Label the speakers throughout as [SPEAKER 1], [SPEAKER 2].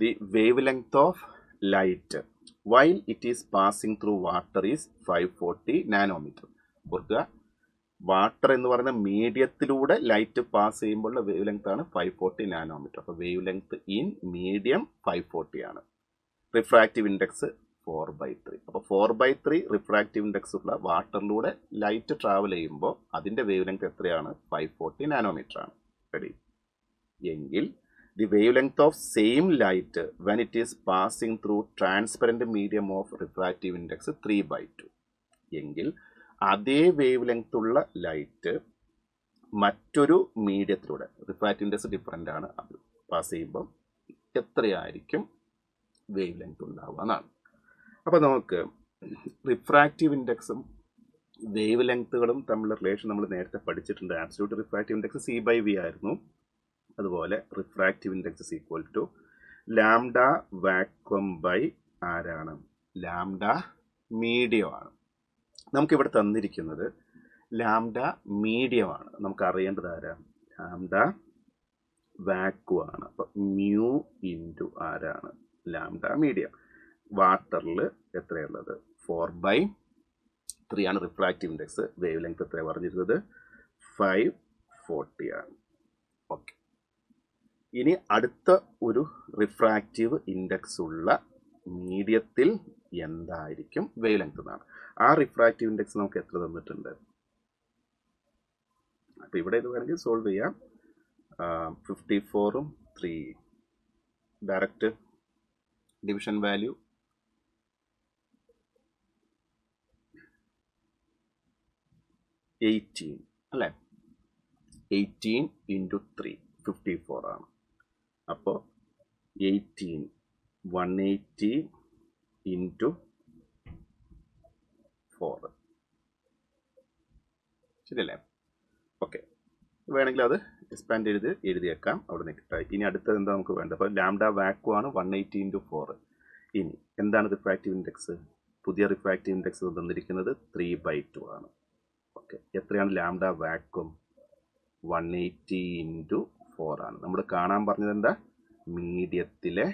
[SPEAKER 1] the wavelength of light while it is passing through water is 540 nanometre. ഓർക്കുക, water എന്ന് പറയുന്ന മീഡിയത്തിലൂടെ light pass ചെയ്യുമ്പോഴുള്ള വേവ് ലെങ്ത് ആണ് 540 നാനോമീറ്റർ. അപ്പോൾ വേവ് ലെങ്ത് ഇൻ മീഡിയം 540 ആണ്. Refractive index 4/3. അപ്പോൾ 4/3 റിഫ്രാക്റ്റീവ് ഇൻഡെക്സ് ഉള്ള വാട്ടറിലൂടെ ലൈറ്റ് ട്രാവൽ ചെയ്യുമ്പോൾ അതിൻ്റെ വേവ് ലെങ്ത് എത്രയാണ്? 540 നാനോമീറ്റർ ആണ്. റെഡി? എങ്കിൽ the wavelength of same light when it is passing through transparent medium of refractive index 3/2. എങ്കിൽ അതേ വേവ് ലെങ്ത് ഉള്ള ലൈറ്റ് മറ്റൊരു മീഡിയത്തിലൂടെ, റിഫ്രാക്റ്റീവ് ഇൻഡെക്സ് ഡിഫറൻ്റ് ആണ്, അത് പാസ് ചെയ്യുമ്പം എത്രയായിരിക്കും വേവ് ലെങ്ത് ഉണ്ടാവുക എന്നാണ്. അപ്പോൾ നമുക്ക് റിഫ്രാക്റ്റീവ് ഇൻഡെക്സും വേവ് ലെങ്ത്തുകളും തമ്മിലുള്ള റിലേഷൻ നമ്മൾ നേരത്തെ പഠിച്ചിട്ടുണ്ട്. ആബ്സല്യൂട്ട് റിഫ്രാക്റ്റീവ് ഇൻഡെക്സ് C/V ആയിരുന്നു. അതുപോലെ refractive index is equal to lambda vacuum by ആരാണ്? ലാംഡ മീഡിയം ആണ്. നമുക്കിവിടെ തന്നിരിക്കുന്നത് ലാംഡ മീഡിയം ആണ്. നമുക്ക് അറിയേണ്ടത് ആരാണ്? ലാംഡ വാക്വം ആണ്. അപ്പം മ്യൂ ഇൻറ്റു ആരാണ്? Lambda medium. വാട്ടറിൽ എത്രയുള്ളത്? 4/3 ആണ് റിഫ്രാക്റ്റീവ് ഇൻഡെക്സ്. വേവ് ലെങ്ത് എത്രയാണ് പറഞ്ഞിരുന്നത്? 540 ആണ്. ഓക്കെ, ഇനി അടുത്ത ഒരു റിഫ്രാക്റ്റീവ് ഇൻഡെക്സ് ഉള്ള മീഡിയത്തിൽ എന്തായിരിക്കും വേവ് ലെങ്ത് എന്നാണ്. ആ റിഫ്രാക്റ്റീവ് ഇൻഡെക്സ് നമുക്ക് എത്ര തന്നിട്ടുണ്ട്? അപ്പോൾ ഇവിടെ ഇത് വേണമെങ്കിൽ സോൾവ് ചെയ്യാം. 54ഉം 3 ഡയറക്റ്റ് ഡിവിഷൻ വാല്യൂ 18 അല്ലേ? 18 × 3 54 ആണ്. അപ്പോൾ 18 180 × 4 ശരിയല്ലേ? ഓക്കെ, വേണമെങ്കിൽ അത് എക്സ്പാൻഡ് ചെയ്ത് എഴുതിയേക്കാം. അവിടെ നിൽക്കട്ടെ. ഇനി അടുത്തത് എന്താ നമുക്ക് വേണ്ടത്? അപ്പോൾ ലാംഡ വാക്വം ആണ് 180 × 4. ഇനി എന്താണ് റിഫ്രാക്റ്റീവ് ഇൻഡെക്സ്? പുതിയ റിഫ്രാക്റ്റീവ് ഇൻഡെക്സ് തന്നിരിക്കുന്നത് 3/2 ആണ്. ഓക്കെ, എത്രയാണ് ലാംഡ വാക്വം? 180 × 4 ആണ്. നമ്മൾ കാണാൻ പറഞ്ഞത് എന്താ? മീഡിയത്തിലെ,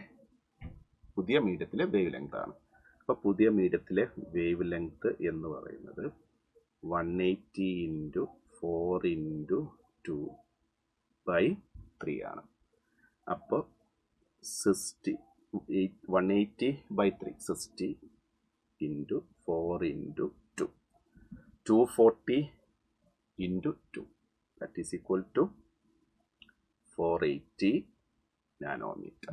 [SPEAKER 1] പുതിയ മീഡിയത്തിലെ വേവ് ലെങ്ത് ആണ്. അപ്പോൾ പുതിയ മീഡിയത്തിലെ വേവ് ലെങ്ത് എന്ന് പറയുന്നത് 180 × 4 × 2/3 ആണ്. അപ്പോൾ 60 180/3 60 × 4 × 2 240 × 2 that is equal to 480 nanometre.